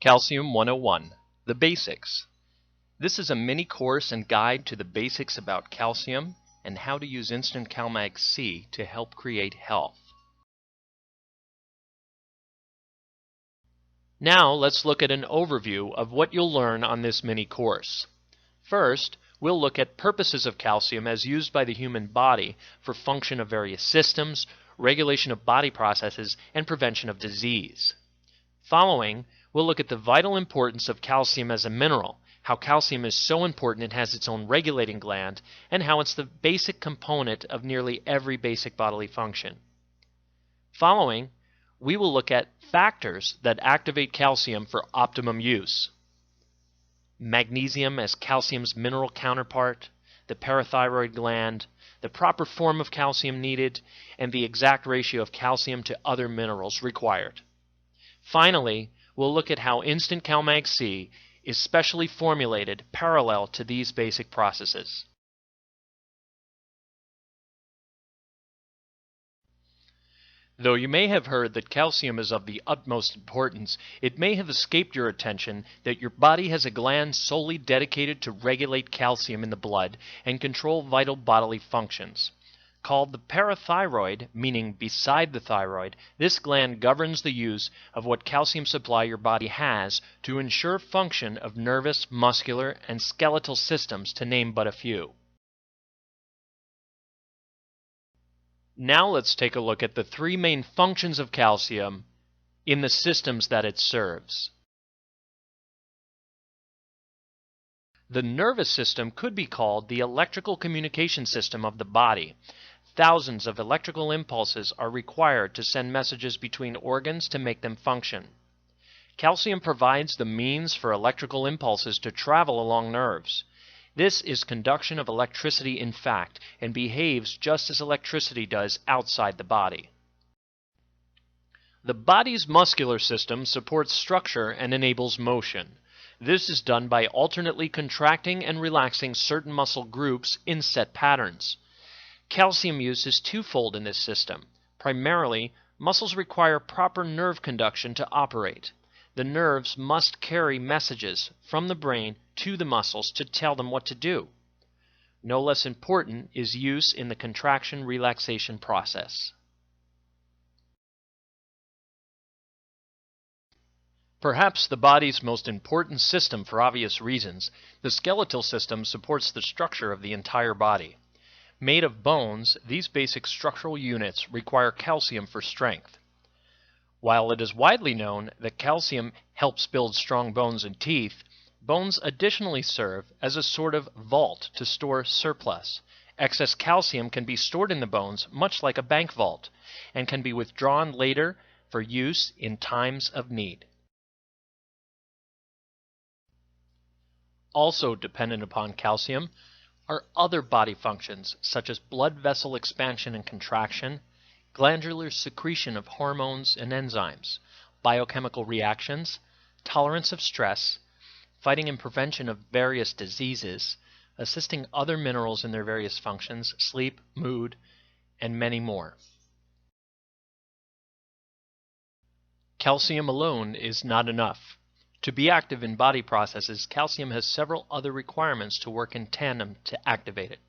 Calcium 101, The Basics. This is a mini course and guide to the basics about calcium and how to use instant CalMag-C to help create health. Now let's look at an overview of what you'll learn on this mini course. First, we'll look at purposes of calcium as used by the human body for function of various systems, regulation of body processes, and prevention of disease. Following, we'll look at the vital importance of calcium as a mineral, how calcium is so important it has its own regulating gland, and how it's the basic component of nearly every basic bodily function. Following, we will look at factors that activate calcium for optimum use. Magnesium as calcium's mineral counterpart, the parathyroid gland, the proper form of calcium needed, and the exact ratio of calcium to other minerals required. Finally, we'll look at how instant CalMag-C is specially formulated parallel to these basic processes. Though you may have heard that calcium is of the utmost importance, it may have escaped your attention that your body has a gland solely dedicated to regulate calcium in the blood and control vital bodily functions. Called the parathyroid, meaning beside the thyroid, this gland governs the use of what calcium supply your body has to ensure function of nervous, muscular, and skeletal systems, to name but a few. Now let's take a look at the three main functions of calcium in the systems that it serves. The nervous system could be called the electrical communication system of the body. Thousands of electrical impulses are required to send messages between organs to make them function. Calcium provides the means for electrical impulses to travel along nerves. This is conduction of electricity in fact, and behaves just as electricity does outside the body. The body's muscular system supports structure and enables motion. This is done by alternately contracting and relaxing certain muscle groups in set patterns. Calcium use is twofold in this system. Primarily, muscles require proper nerve conduction to operate. The nerves must carry messages from the brain to the muscles to tell them what to do. No less important is use in the contraction-relaxation process. Perhaps the body's most important system for obvious reasons, the skeletal system supports the structure of the entire body. Made of bones, these basic structural units require calcium for strength. While it is widely known that calcium helps build strong bones and teeth, bones additionally serve as a sort of vault to store surplus. Excess calcium can be stored in the bones much like a bank vault, and can be withdrawn later for use in times of need. Also dependent upon calcium are other body functions such as blood vessel expansion and contraction, glandular secretion of hormones and enzymes, biochemical reactions, tolerance of stress, fighting and prevention of various diseases, assisting other minerals in their various functions, sleep, mood, and many more. Calcium alone is not enough. To be active in body processes, calcium has several other requirements to work in tandem to activate it.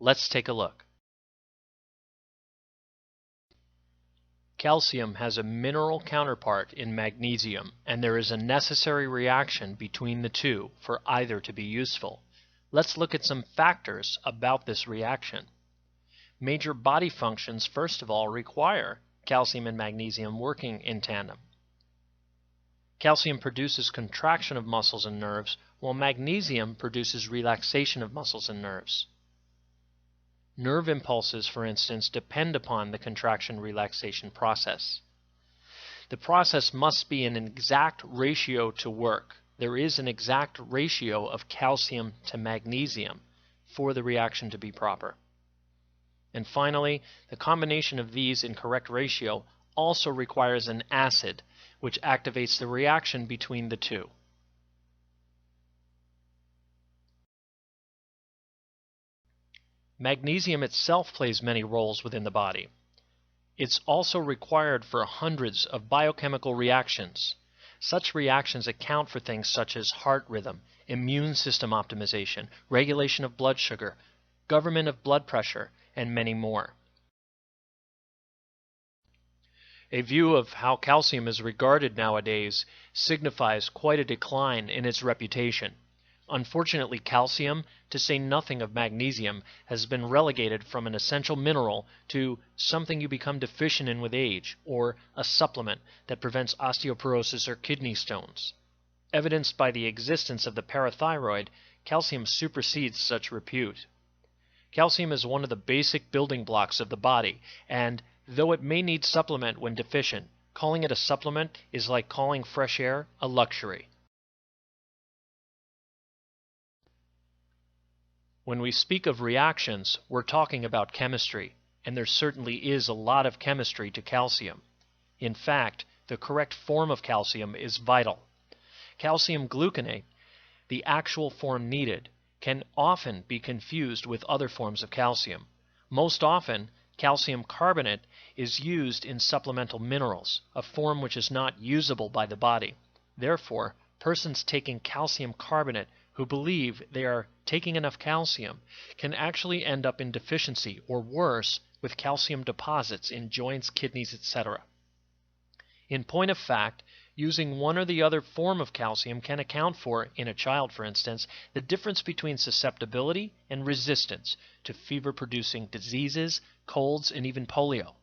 Let's take a look. Calcium has a mineral counterpart in magnesium, and there is a necessary reaction between the two for either to be useful. Let's look at some factors about this reaction. Major body functions, first of all, require calcium and magnesium working in tandem. Calcium produces contraction of muscles and nerves, while magnesium produces relaxation of muscles and nerves. Nerve impulses, for instance, depend upon the contraction-relaxation process. The process must be in an exact ratio to work. There is an exact ratio of calcium to magnesium for the reaction to be proper. And finally, the combination of these in correct ratio also requires an acid, which activates the reaction between the two. Magnesium itself plays many roles within the body. It's also required for hundreds of biochemical reactions. Such reactions account for things such as heart rhythm, immune system optimization, regulation of blood sugar, government of blood pressure, and many more. A view of how calcium is regarded nowadays signifies quite a decline in its reputation. Unfortunately, calcium, to say nothing of magnesium, has been relegated from an essential mineral to something you become deficient in with age, or a supplement that prevents osteoporosis or kidney stones. Evidenced by the existence of the parathyroid, calcium supersedes such repute. Calcium is one of the basic building blocks of the body, and though it may need supplement when deficient, calling it a supplement is like calling fresh air a luxury. When we speak of reactions, we're talking about chemistry, and there certainly is a lot of chemistry to calcium. In fact, the correct form of calcium is vital. Calcium gluconate, the actual form needed, can often be confused with other forms of calcium. Most often, calcium carbonate is used in supplemental minerals, a form which is not usable by the body. Therefore, persons taking calcium carbonate who believe they are taking enough calcium can actually end up in deficiency or worse with calcium deposits in joints, kidneys, etc. In point of fact, using one or the other form of calcium can account for, in a child for instance, the difference between susceptibility and resistance to fever-producing diseases, colds, and even polio.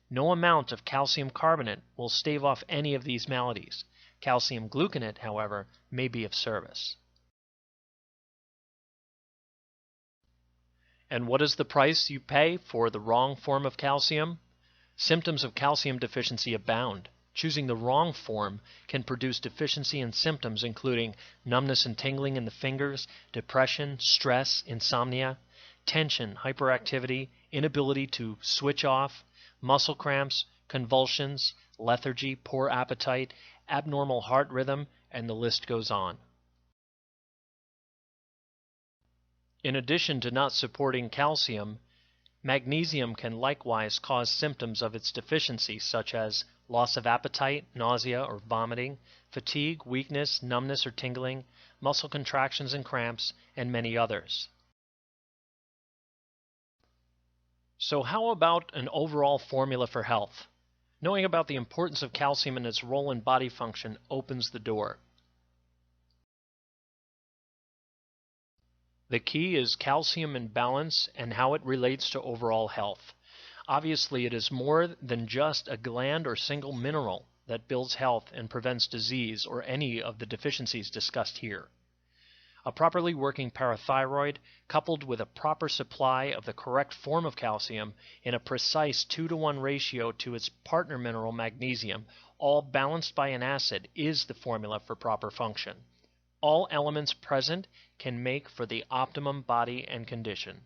No amount of calcium carbonate will stave off any of these maladies. Calcium gluconate, however, may be of service. And what is the price you pay for the wrong form of calcium? Symptoms of calcium deficiency abound. Choosing the wrong form can produce deficiency in symptoms including numbness and tingling in the fingers, depression, stress, insomnia, tension, hyperactivity, inability to switch off, muscle cramps, convulsions, lethargy, poor appetite, abnormal heart rhythm, and the list goes on. In addition to not supporting calcium, magnesium can likewise cause symptoms of its deficiency such as loss of appetite, nausea or vomiting, fatigue, weakness, numbness or tingling, muscle contractions and cramps, and many others. So how about an overall formula for health? Knowing about the importance of calcium and its role in body function opens the door. The key is calcium in balance and how it relates to overall health. Obviously, it is more than just a gland or single mineral that builds health and prevents disease or any of the deficiencies discussed here. A properly working parathyroid, coupled with a proper supply of the correct form of calcium in a precise 2-to-1 ratio to its partner mineral magnesium, all balanced by an acid, is the formula for proper function. All elements present can make for the optimum body and condition.